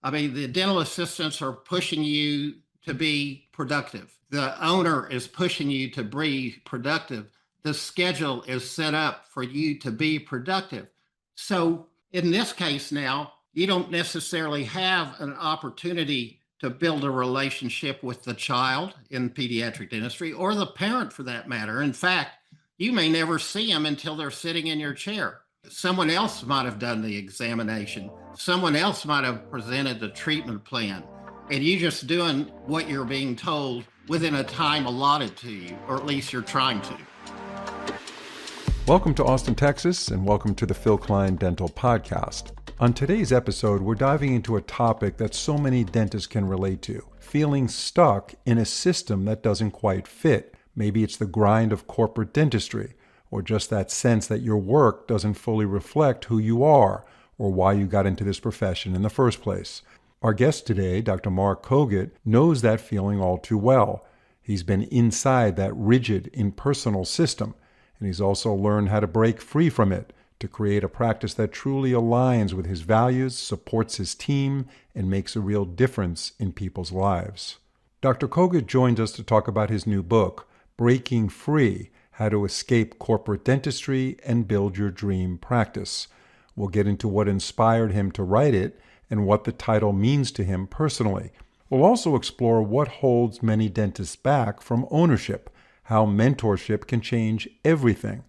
I mean, the dental assistants are pushing you to be productive. The owner is pushing you to be productive. The schedule is set up for you to be productive. So in this case now, you don't necessarily have an opportunity to build a relationship with the child in pediatric dentistry or the parent for that matter. In fact, you may never see them until they're sitting in your chair. Someone else might have done the examination. Someone else might have presented the treatment plan. And you just doing what you're being told within a time allotted to you, or at least you're trying to. Welcome to Austin, Texas, and welcome to the Phil Klein Dental Podcast. On today's episode, we're diving into a topic that so many dentists can relate to, feeling stuck in a system that doesn't quite fit. Maybe it's the grind of corporate dentistry, or just that sense that your work doesn't fully reflect who you are or why you got into this profession in the first place. Our guest today, Dr. Mark Kogut, knows that feeling all too well. He's been inside that rigid, impersonal system, and he's also learned how to break free from it to create a practice that truly aligns with his values, supports his team, and makes a real difference in people's lives. Dr. Kogut joins us to talk about his new book, Breaking Free: How to Escape Corporate Dentistry and Build Your Dream Practice. We'll get into what inspired him to write it and what the title means to him personally. We'll also explore what holds many dentists back from ownership, how mentorship can change everything,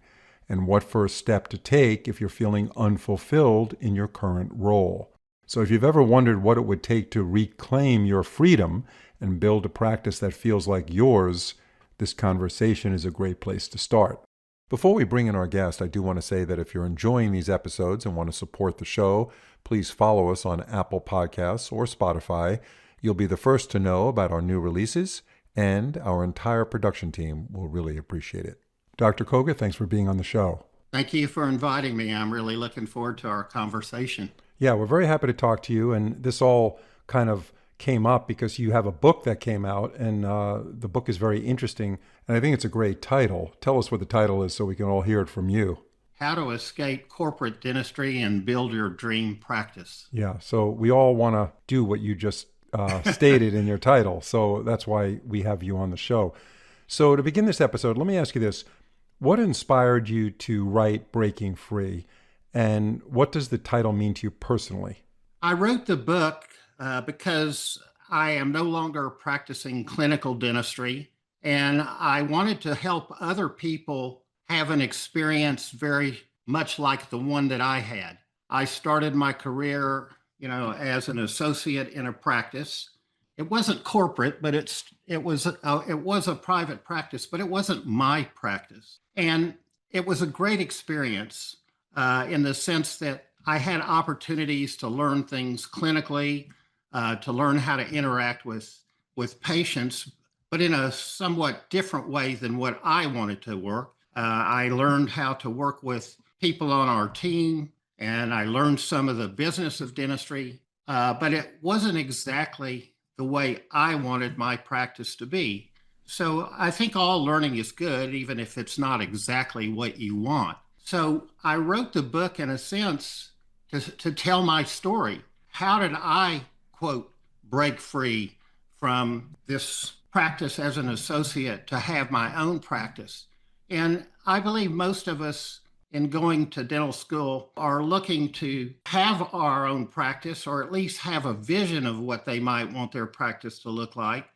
and what first step to take if you're feeling unfulfilled in your current role. So if you've ever wondered what it would take to reclaim your freedom and build a practice that feels like yours, this conversation is a great place to start. Before we bring in our guest, I do want to say that if you're enjoying these episodes and want to support the show, please follow us on Apple Podcasts or Spotify. You'll be the first to know about our new releases, and our entire production team will really appreciate it. Dr. Kogut, thanks for being on the show. Thank you for inviting me. I'm really looking forward to our conversation. Yeah, we're very happy to talk to you, and this all kind of came up because you have a book that came out, and the book is very interesting, and I think it's a great title. Tell us what the title is so we can all hear it from you. How to Escape Corporate Dentistry and Build Your Dream Practice. Yeah, so we all want to do what you just stated in your title, so that's why we have you on the show. So to begin this episode, let me ask you this. What inspired you to write Breaking Free, and what does the title mean to you personally? I wrote the book because I am no longer practicing clinical dentistry, and I wanted to help other people have an experience very much like the one that I had. I started my career, as an associate in a practice. It wasn't corporate, but it was a private practice, but it wasn't my practice, and it was a great experience in the sense that I had opportunities to learn things clinically, to learn how to interact with patients, but in a somewhat different way than what I wanted to work. I learned how to work with people on our team, and I learned some of the business of dentistry, but it wasn't exactly the way I wanted my practice to be. So I think all learning is good, even if it's not exactly what you want. So I wrote the book in a sense to tell my story. How did I, quote, break free from this practice as an associate to have my own practice? And I believe most of us in going to dental school are looking to have our own practice, or at least have a vision of what they might want their practice to look like.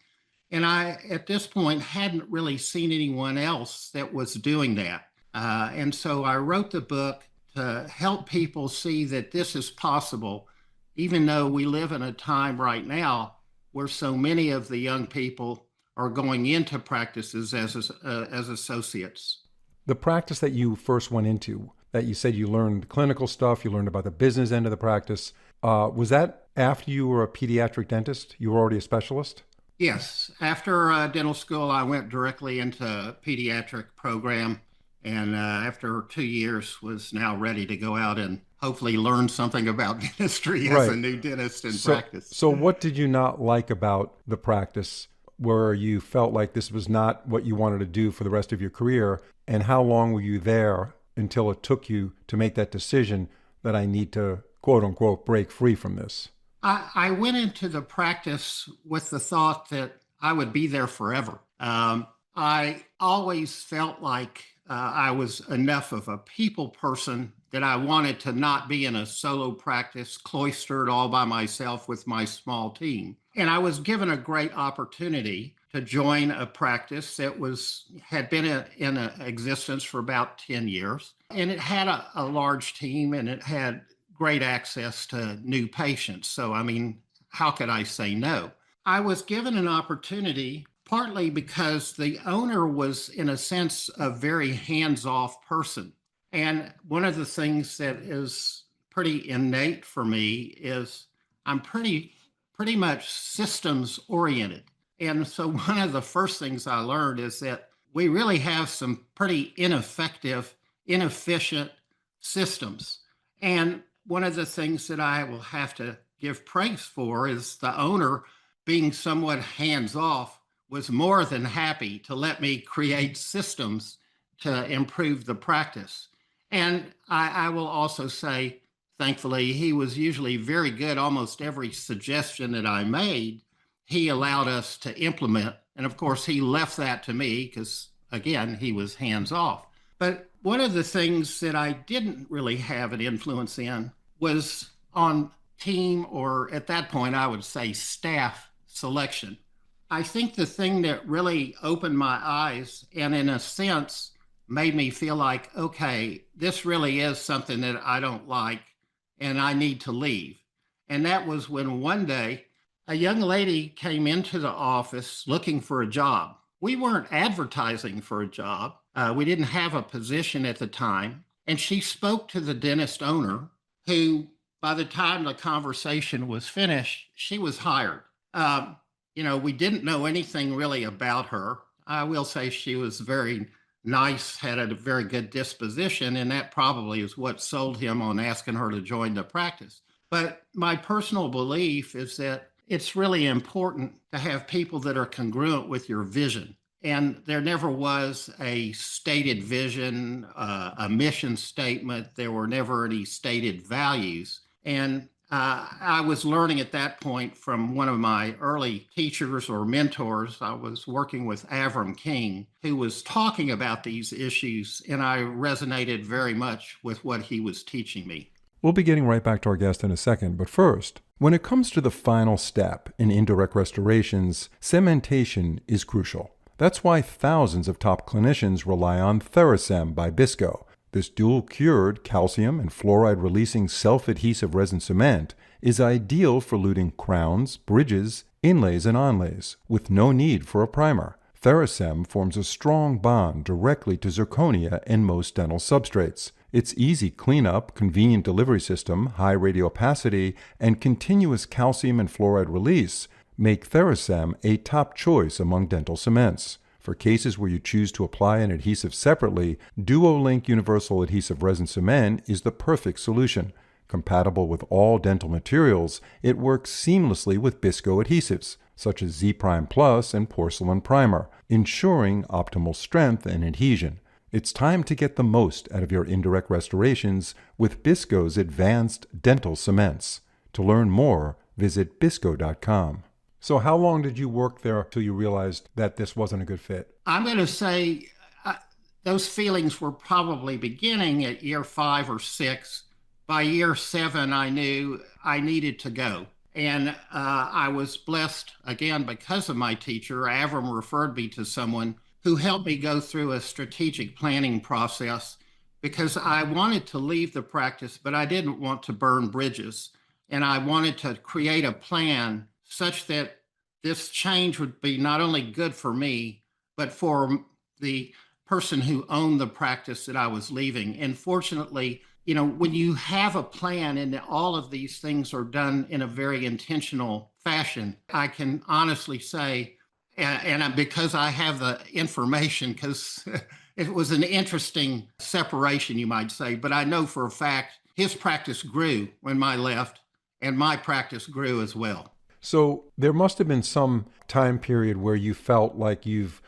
And I, at this point, hadn't really seen anyone else that was doing that. And so I wrote the book to help people see that this is possible, even though we live in a time right now where so many of the young people are going into practices as associates. The practice that you first went into, that you said you learned clinical stuff, you learned about the business end of the practice, was that after you were a pediatric dentist? You were already a specialist? Yes. After dental school, I went directly into a pediatric program, and after 2 years was now ready to go out and hopefully learn something about dentistry as a new dentist in practice. So what did you not like about the practice where you felt like this was not what you wanted to do for the rest of your career? And how long were you there until it took you to make that decision that I need to, quote unquote, break free from this? I went into the practice with the thought that I would be there forever. I always felt like I was enough of a people person that I wanted to not be in a solo practice, cloistered all by myself with my small team. And I was given a great opportunity to join a practice that had been in existence for about 10 years. And it had a large team and it had great access to new patients. So, I mean, how could I say no? I was given an opportunity partly because the owner was, in a sense, a very hands off person. And one of the things that is pretty innate for me is I'm pretty much systems oriented. And so one of the first things I learned is that we really have some pretty ineffective, inefficient systems. And one of the things that I will have to give praise for is the owner, being somewhat hands off, was more than happy to let me create systems to improve the practice. And I will also say, thankfully, he was usually very good. Almost every suggestion that I made, he allowed us to implement. And of course, he left that to me because, again, he was hands off. But one of the things that I didn't really have an influence in was on team, or at that point, I would say staff selection. I think the thing that really opened my eyes and, in a sense, made me feel like, okay, this really is something that I don't like and I need to leave. And that was when one day a young lady came into the office looking for a job. We weren't advertising for a job. We didn't have a position at the time. And she spoke to the dentist owner, who, by the time the conversation was finished, she was hired. We didn't know anything really about her. I will say she was very nice, had a very good disposition, and that probably is what sold him on asking her to join the practice. But my personal belief is that it's really important to have people that are congruent with your vision. And there never was a stated vision, a mission statement. There were never any stated values. And I was learning at that point from one of my early teachers or mentors. I was working with Avram King, who was talking about these issues, and I resonated very much with what he was teaching me. We'll be getting right back to our guest in a second, but first, when it comes to the final step in indirect restorations, cementation is crucial. That's why thousands of top clinicians rely on Theracem by Bisco. This dual-cured calcium and fluoride-releasing self-adhesive resin cement is ideal for luting crowns, bridges, inlays, and onlays, with no need for a primer. Theracem forms a strong bond directly to zirconia and most dental substrates. Its easy cleanup, convenient delivery system, high radiopacity, and continuous calcium and fluoride release make Theracem a top choice among dental cements. For cases where you choose to apply an adhesive separately, Duolink Universal Adhesive Resin Cement is the perfect solution. Compatible with all dental materials, it works seamlessly with Bisco adhesives, such as Z Prime Plus and Porcelain Primer, ensuring optimal strength and adhesion. It's time to get the most out of your indirect restorations with Bisco's advanced dental cements. To learn more, visit bisco.com. So how long did you work there till you realized that this wasn't a good fit? I'm going to say those feelings were probably beginning at year 5 or 6. By year 7, I knew I needed to go. And I was blessed, again, because of my teacher. Avram referred me to someone who helped me go through a strategic planning process, because I wanted to leave the practice, but I didn't want to burn bridges. And I wanted to create a plan such that this change would be not only good for me, but for the person who owned the practice that I was leaving. And fortunately, when you have a plan and all of these things are done in a very intentional fashion, I can honestly say, and because I have the information, because it was an interesting separation, you might say, but I know for a fact his practice grew when I left, and my practice grew as well. So there must have been some time period where you felt like you've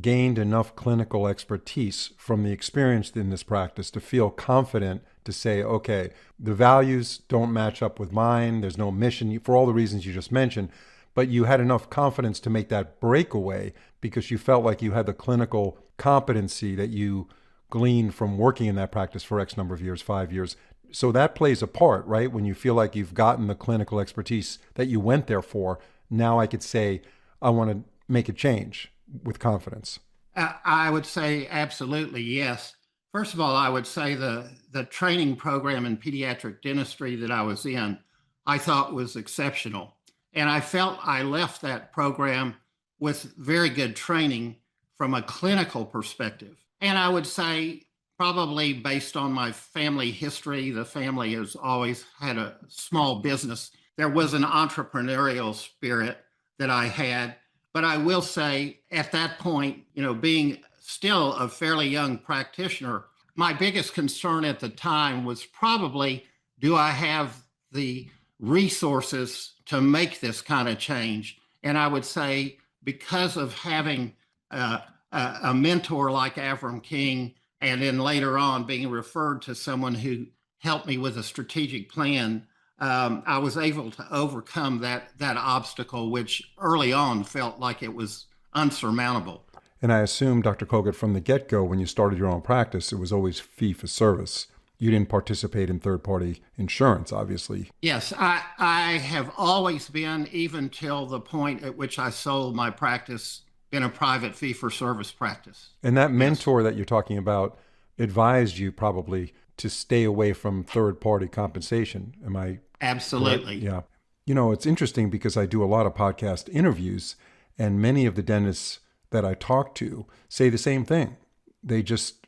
gained enough clinical expertise from the experience in this practice to feel confident to say, okay, the values don't match up with mine. There's no mission for all the reasons you just mentioned, but you had enough confidence to make that breakaway because you felt like you had the clinical competency that you gleaned from working in that practice for X number of years, 5 years. So that plays a part, right? When you feel like you've gotten the clinical expertise that you went there for, now I could say, I want to make a change with confidence. I would say absolutely yes. First of all, I would say the training program in pediatric dentistry that I was in, I thought was exceptional. And I felt I left that program with very good training from a clinical perspective. And I would say, probably based on my family history, the family has always had a small business. There was an entrepreneurial spirit that I had. But I will say at that point, being still a fairly young practitioner, my biggest concern at the time was probably, do I have the resources to make this kind of change? And I would say because of having a mentor like Avram King, and then later on being referred to someone who helped me with a strategic plan, I was able to overcome that obstacle, which early on felt like it was unsurmountable. And I assume, Dr. Kogut, from the get-go, when you started your own practice, it was always fee for service. You didn't participate in third-party insurance, obviously. Yes, I have always been, even till the point at which I sold my practice, in a private fee-for-service practice. And that mentor that you're talking about advised you probably to stay away from third-party compensation. Am I Absolutely. correct? Yeah. It's interesting because I do a lot of podcast interviews, and many of the dentists that I talk to say the same thing. They just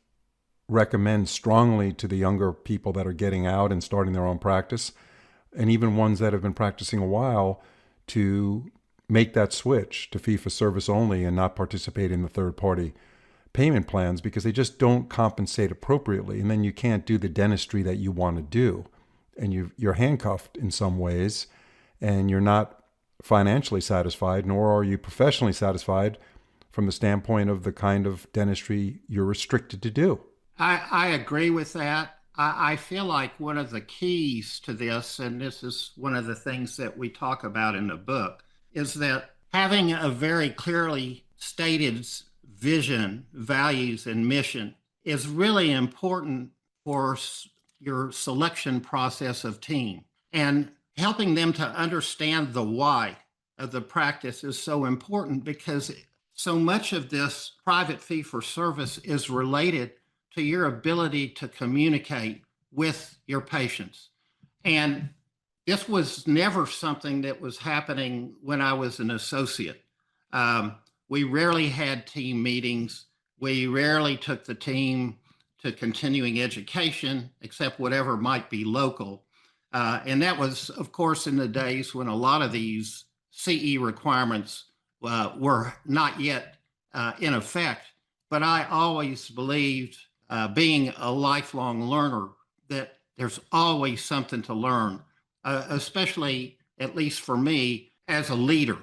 recommend strongly to the younger people that are getting out and starting their own practice, and even ones that have been practicing a while, to make that switch to fee-for-service only and not participate in the third-party payment plans because they just don't compensate appropriately. And then you can't do the dentistry that you want to do. And you're handcuffed in some ways, and you're not financially satisfied, nor are you professionally satisfied from the standpoint of the kind of dentistry you're restricted to do. I agree with that. I feel like one of the keys to this, and this is one of the things that we talk about in the book, is that having a very clearly stated vision, values, and mission is really important for your selection process of team. And helping them to understand the why of the practice is so important because so much of this private fee for service is related to your ability to communicate with your patients. And this was never something that was happening when I was an associate. We rarely had team meetings. We rarely took the team to continuing education, except whatever might be local. And that was, of course, in the days when a lot of these CE requirements were not yet in effect. But I always believed, being a lifelong learner, that there's always something to learn, especially, at least for me, as a leader,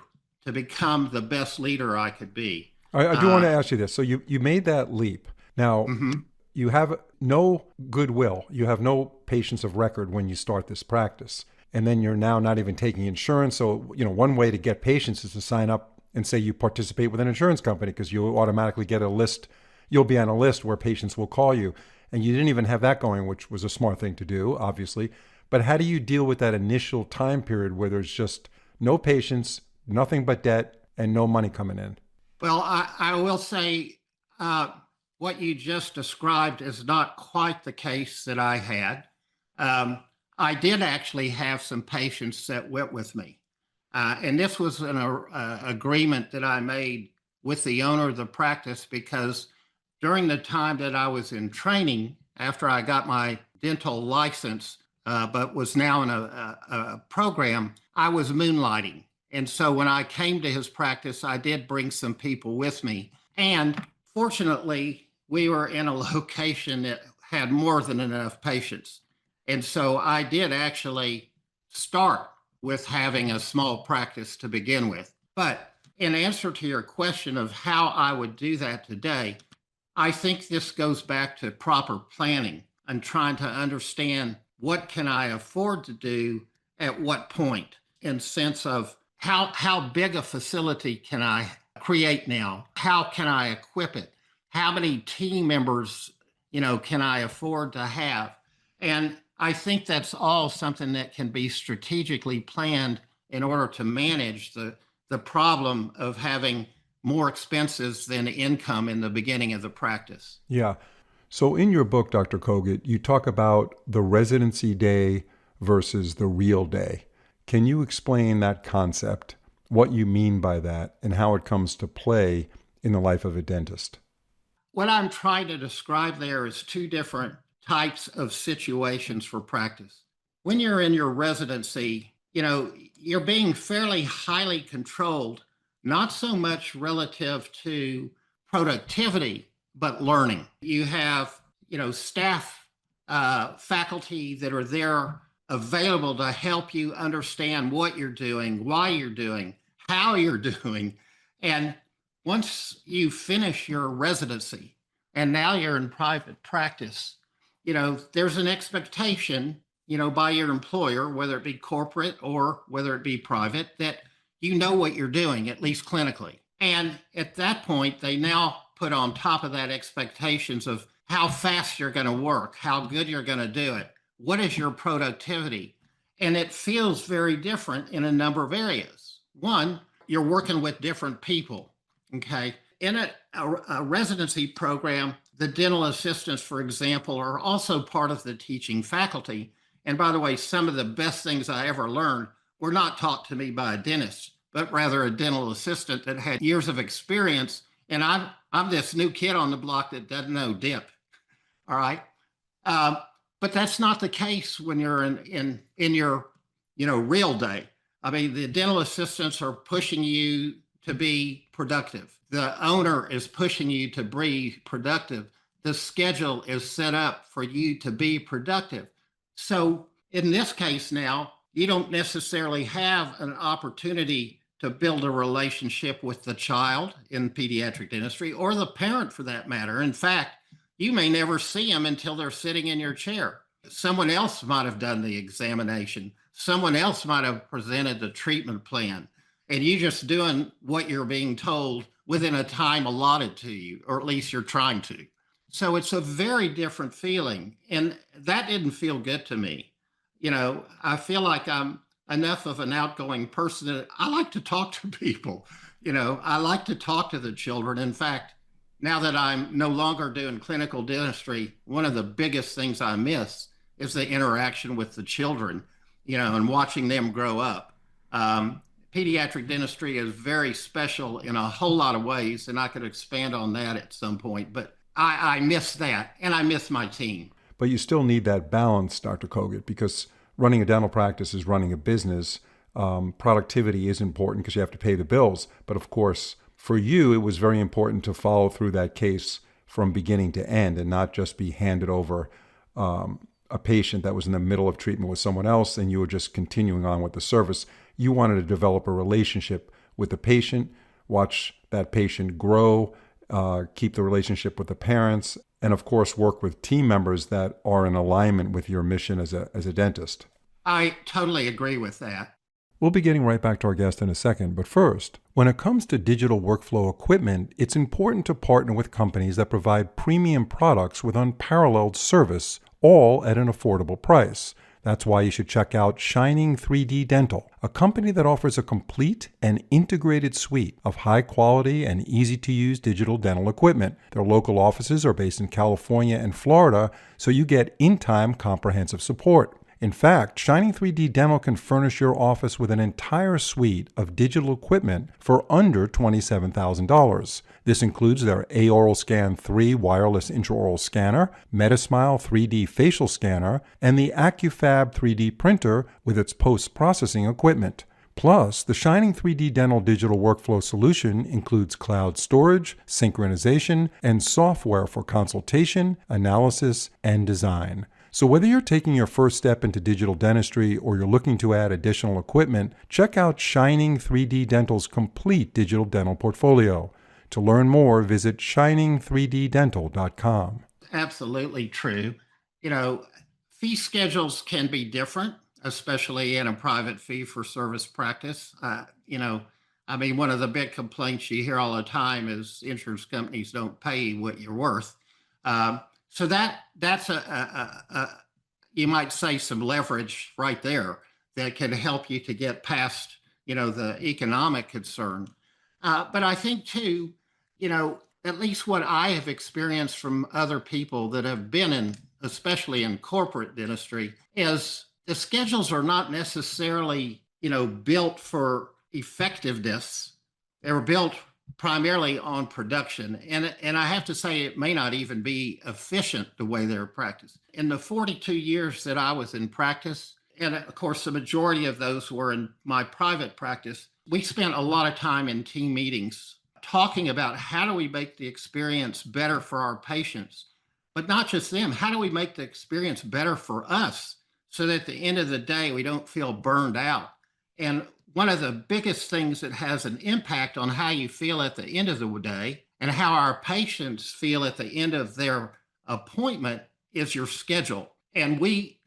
to become the best leader I could be. I do want to ask you this. So you made that leap. Now, you have no goodwill. You have no patients of record when you start this practice. And then you're now not even taking insurance. So, one way to get patients is to sign up and say you participate with an insurance company because you'll automatically get a list. You'll be on a list where patients will call you. And you didn't even have that going, which was a smart thing to do, obviously. But how do you deal with that initial time period where there's just no patients, nothing but debt, and no money coming in? Well, I will say what you just described is not quite the case that I had. I did actually have some patients that went with me. And this was an agreement that I made with the owner of the practice because during the time that I was in training, after I got my dental license, but was now in a program, I was moonlighting. And so when I came to his practice, I did bring some people with me. And fortunately, we were in a location that had more than enough patients. And so I did actually start with having a small practice to begin with. But in answer to your question of how I would do that today, I think this goes back to proper planning. I'm trying to understand what can I afford to do at what point, in sense of how big a facility can I create now? How can I equip it? How many team members, can I afford to have? And I think that's all something that can be strategically planned in order to manage the problem of having more expenses than income in the beginning of the practice. Yeah. So in your book, Dr. Kogut, you talk about the residency day versus the real day. Can you explain that concept, what you mean by that, and how it comes to play in the life of a dentist? What I'm trying to describe there is two different types of situations for practice. When you're in your residency, you're being fairly highly controlled, not so much relative to productivity, but learning. You have, staff, faculty that are there available to help you understand what you're doing, why you're doing, how you're doing. And once you finish your residency and now you're in private practice, there's an expectation, by your employer, whether it be corporate or whether it be private, that you know what you're doing, at least clinically. And at that point, they now put on top of that expectations of how fast you're going to work, how good you're going to do it, what is your productivity. And it feels very different in a number of areas. One, you're working with different people, okay? In a residency program, the dental assistants, for example, are also part of the teaching faculty. And by the way, some of the best things I ever learned were not taught to me by a dentist, but rather a dental assistant that had years of experience. And I'm this new kid on the block that doesn't know dip. All right. But that's not the case when you're in your, real day. I mean, the dental assistants are pushing you to be productive. The owner is pushing you to be productive. The schedule is set up for you to be productive. So in this case now, you don't necessarily have an opportunity to build a relationship with the child in pediatric dentistry, or the parent for that matter. In fact, you may never see them until they're sitting in your chair. Someone else might have done the examination. Someone else might have presented the treatment plan, and you just doing what you're being told within a time allotted to you, or at least you're trying to. So it's a very different feeling, and that didn't feel good to me. I feel like I'm enough of an outgoing person that I like to talk to people. I like to talk to the children. In fact, now that I'm no longer doing clinical dentistry, one of the biggest things I miss is the interaction with the children, and watching them grow up. Pediatric dentistry is very special in a whole lot of ways, and I could expand on that at some point, but I miss that, and I miss my team. But you still need that balance, Dr. Kogut, because running a dental practice is running a business. Productivity is important because you have to pay the bills. But of course, for you, it was very important to follow through that case from beginning to end and not just be handed over a patient that was in the middle of treatment with someone else and you were just continuing on with the service. You wanted to develop a relationship with the patient, watch that patient grow, keep the relationship with the parents, and of course work with team members that are in alignment with your mission as a dentist. I totally agree with that. We'll be getting right back to our guest in a second, but first, when it comes to digital workflow equipment, it's important to partner with companies that provide premium products with unparalleled service, all at an affordable price. That's why you should check out Shining 3D Dental, a company that offers a complete and integrated suite of high-quality and easy-to-use digital dental equipment. Their local offices are based in California and Florida, so you get in-time comprehensive support. In fact, Shining 3D Dental can furnish your office with an entire suite of digital equipment for under $27,000. This includes their Aoral Scan 3 wireless intraoral scanner, Metasmile 3D facial scanner, and the AccuFab 3D printer with its post-processing equipment. Plus, the Shining 3D Dental digital workflow solution includes cloud storage, synchronization, and software for consultation, analysis, and design. So whether you're taking your first step into digital dentistry or you're looking to add additional equipment, check out Shining 3D Dental's complete digital dental portfolio. To learn more, visit shiningthreeddental.com. Absolutely true. fee schedules can be different, especially in a private fee for service practice. I mean, one of the big complaints you hear all the time is insurance companies don't pay what you're worth. So that's you might say some leverage right there that can help you to get past, the economic concern. But I think too, at least what I have experienced from other people that have been in, especially in corporate dentistry, is the schedules are not necessarily, built for effectiveness. They were built primarily on production. And I have to say, it may not even be efficient the way they're practiced. In the 42 years that I was in practice, and of course, the majority of those were in my private practice, we spent a lot of time in team meetings talking about how do we make the experience better for our patients, but not just them. How do we make the experience better for us so that at the end of the day, we don't feel burned out? And one of the biggest things that has an impact on how you feel at the end of the day and how our patients feel at the end of their appointment is your schedule. And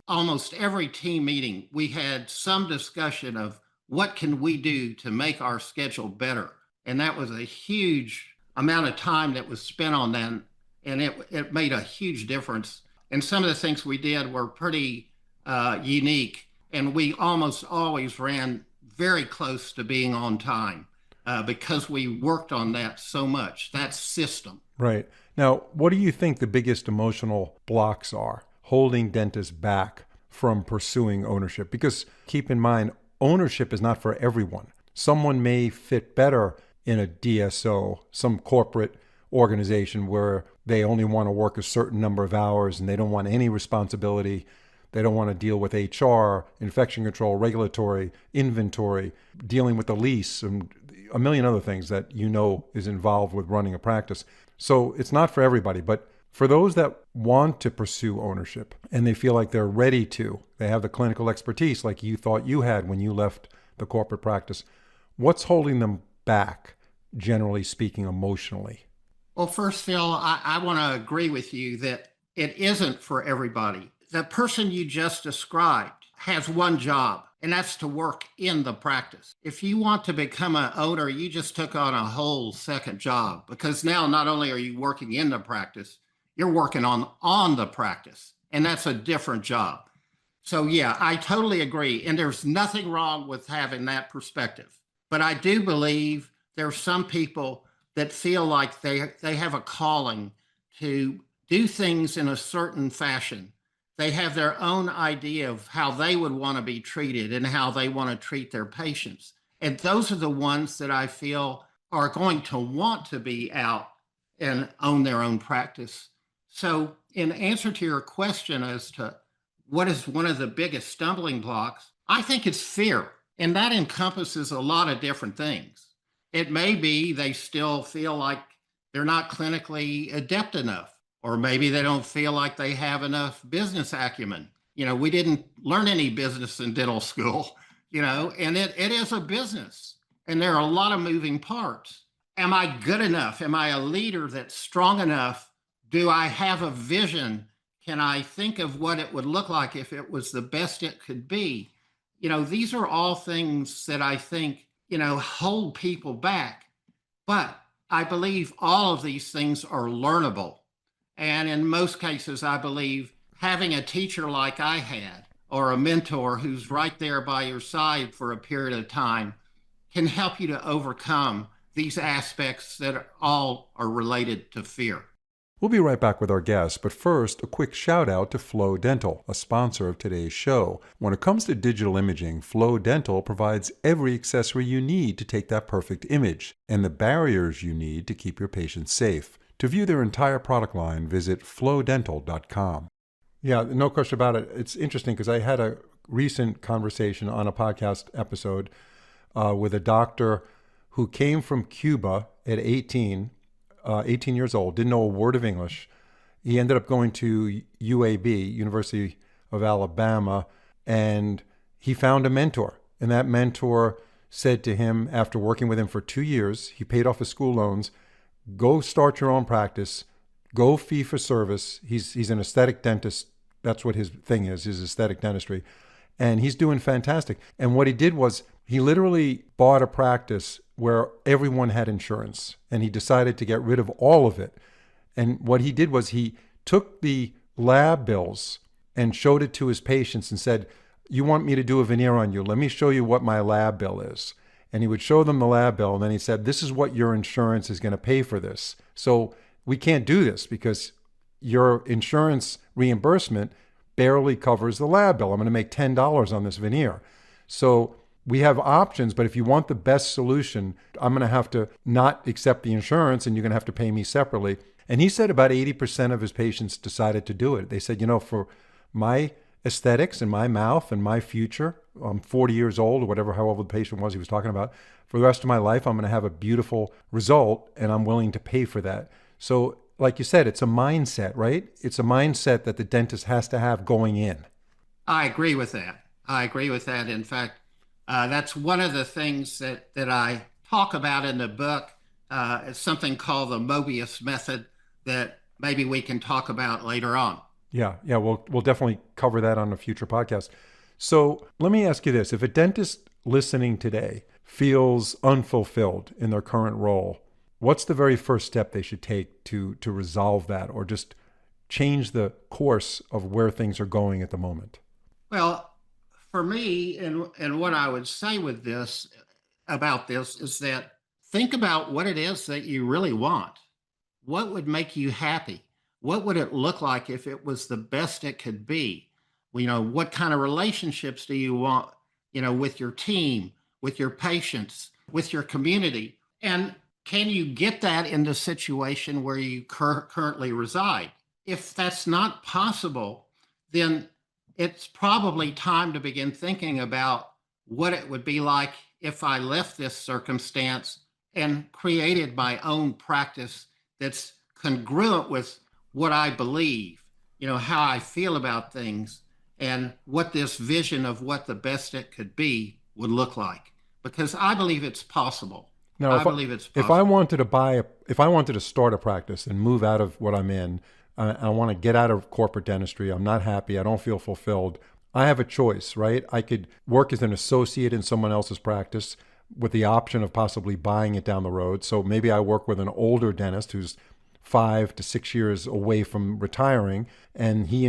almost every team meeting, we had some discussion of what can we do to make our schedule better. And that was a huge amount of time that was spent on that. And it made a huge difference. And some of the things we did were pretty unique. And we almost always ran very close to being on time because we worked on that so much, that system. Right. Now, what do you think the biggest emotional blocks are holding dentists back from pursuing ownership? Because keep in mind, ownership is not for everyone. Someone may fit better in a DSO, some corporate organization where they only want to work a certain number of hours and they don't want any responsibility. They don't want to deal with HR, infection control, regulatory, inventory, dealing with the lease, and a million other things that is involved with running a practice. So it's not for everybody, but for those that want to pursue ownership and they feel like they're ready to, they have the clinical expertise like you thought you had when you left the corporate practice, what's holding them back, generally speaking, emotionally? Well, first, Phil, I want to agree with you that it isn't for everybody. The person you just described has one job, and that's to work in the practice. If you want to become an owner, you just took on a whole second job, because now not only are you working in the practice, you're working on the practice, and that's a different job. So yeah, I totally agree. And there's nothing wrong with having that perspective. But I do believe there's some people that feel like they have a calling to do things in a certain fashion. They have their own idea of how they would want to be treated and how they want to treat their patients. And those are the ones that I feel are going to want to be out and own their own practice. So in answer to your question as to what is one of the biggest stumbling blocks, I think it's fear. And that encompasses a lot of different things. It may be they still feel like they're not clinically adept enough, or maybe they don't feel like they have enough business acumen. We didn't learn any business in dental school, and it is a business. And there are a lot of moving parts. Am I good enough? Am I a leader that's strong enough? Do I have a vision? Can I think of what it would look like if it was the best it could be? These are all things that I think, hold people back. But I believe all of these things are learnable. And in most cases, I believe having a teacher like I had, or a mentor who's right there by your side for a period of time, can help you to overcome these aspects that all are related to fear. We'll be right back with our guests, but first, a quick shout out to Flow Dental, a sponsor of today's show. When it comes to digital imaging, Flow Dental provides every accessory you need to take that perfect image and the barriers you need to keep your patients safe. To view their entire product line, visit flowdental.com. Yeah, no question about it. It's interesting because I had a recent conversation on a podcast episode with a doctor who came from Cuba at 18 years old, didn't know a word of English. He ended up going to UAB, University of Alabama, and he found a mentor. And that mentor said to him, after working with him for 2 years, he paid off his school loans, go start your own practice, go fee for service. He's an aesthetic dentist That's what his thing is aesthetic dentistry. And he's doing fantastic. And what he did was he literally bought a practice where everyone had insurance, and he decided to get rid of all of it. And what he did was he took the lab bills and showed it to his patients and said, you want me to do a veneer on you? Let me show you what my lab bill is. And he would show them the lab bill, and then he said, this is what your insurance is going to pay for this. So we can't do this because your insurance reimbursement barely covers the lab bill. I'm going to make $10 on this veneer. So we have options, but if you want the best solution, I'm going to have to not accept the insurance, and you're going to have to pay me separately. And he said about 80% of his patients decided to do it. They said, for my aesthetics and my mouth and my future, I'm 40 years old or whatever, however the patient was he was talking about, for the rest of my life, I'm going to have a beautiful result, and I'm willing to pay for that. So like you said, it's a mindset, right? It's a mindset that the dentist has to have going in. I agree with that. In fact, that's one of the things that I talk about in the book. It's something called the Mobius method that maybe we can talk about later on. Yeah, we'll definitely cover that on a future podcast. So let me ask you this. If a dentist listening today feels unfulfilled in their current role, what's the very first step they should take to resolve that, or just change the course of where things are going at the moment? Well, for me, and what I would say with this about this is that think about what it is that you really want. What would make you happy? What would it look like if it was the best it could be? What kind of relationships do you want, with your team, with your patients, with your community? And can you get that in the situation where you currently reside? If that's not possible, then it's probably time to begin thinking about what it would be like if I left this circumstance and created my own practice that's congruent with what I believe, how I feel about things, and what this vision of what the best it could be would look like. Because I believe it's possible. Now, if I wanted to start a practice and move out of what I'm in, I want to get out of corporate dentistry. I'm not happy. I don't feel fulfilled. I have a choice, right? I could work as an associate in someone else's practice with the option of possibly buying it down the road. So maybe I work with an older dentist who's 5 to 6 years away from retiring, and he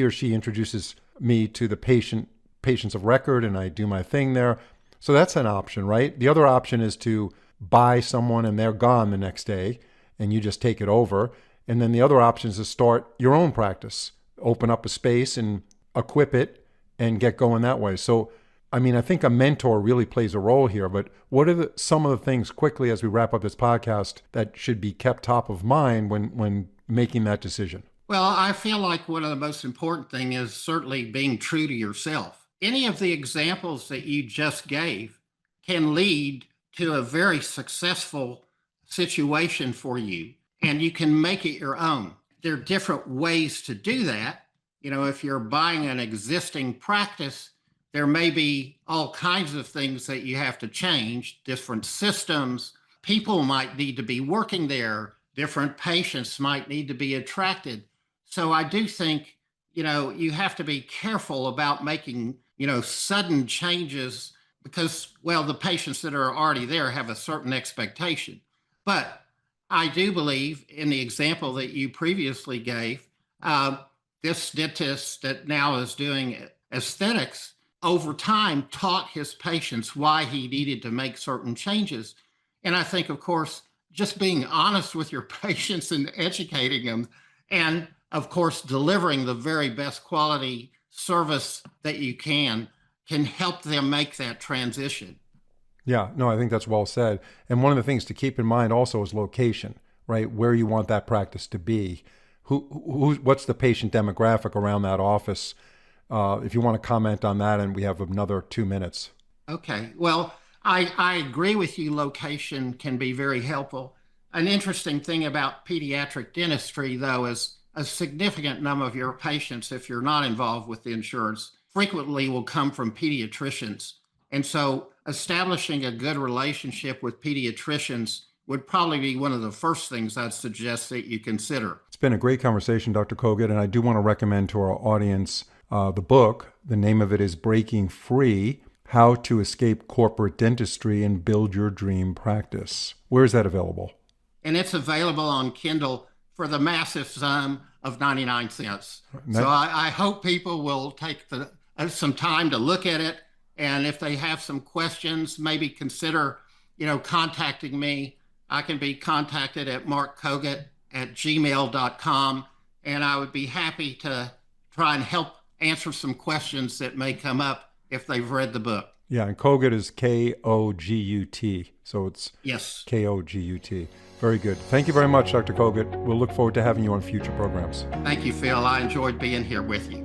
or she introduces me to the patients of record, and I do my thing there. So that's an option, right? The other option is to buy someone and they're gone the next day, and you just take it over. And then the other option is to start your own practice, open up a space and equip it and get going that way. So, I think a mentor really plays a role here, but what are some of the things, quickly as we wrap up this podcast, that should be kept top of mind when making that decision? Well, I feel like one of the most important things is certainly being true to yourself. Any of the examples that you just gave can lead to a very successful situation for you, and you can make it your own. There are different ways to do that. If you're buying an existing practice, there may be all kinds of things that you have to change, different systems. People might need to be working there. Different patients might need to be attracted. So I do think, you have to be careful about making, sudden changes because, the patients that are already there have a certain expectation. But I do believe in the example that you previously gave, this dentist that now is doing aesthetics, over time taught his patients why he needed to make certain changes. And I think, of course, just being honest with your patients and educating them, and of course, delivering the very best quality service that you can help them make that transition. Yeah, no, I think that's well said. And one of the things to keep in mind also is location, right? Where you want that practice to be. What's the patient demographic around that office? If you want to comment on that, and we have another 2 minutes. Okay. Well, I agree with you. Location can be very helpful. An interesting thing about pediatric dentistry, though, is a significant number of your patients, if you're not involved with the insurance, frequently will come from pediatricians. And so establishing a good relationship with pediatricians would probably be one of the first things I'd suggest that you consider. It's been a great conversation, Dr. Kogut, and I do want to recommend to our audience the book. The name of it is Breaking Free: How to Escape Corporate Dentistry and Build Your Dream Practice. Where is that available? And it's available on Kindle for the massive sum of 99 cents. So I hope people will take some time to look at it. And if they have some questions, maybe consider, contacting me. I can be contacted at markkogut@gmail.com. And I would be happy to try and help answer some questions that may come up if they've read the book. Yeah, and Kogut is Kogut. So it's Yes. Kogut. Very good. Thank you very much, Dr. Kogut. We'll look forward to having you on future programs. Thank you, Phil. I enjoyed being here with you.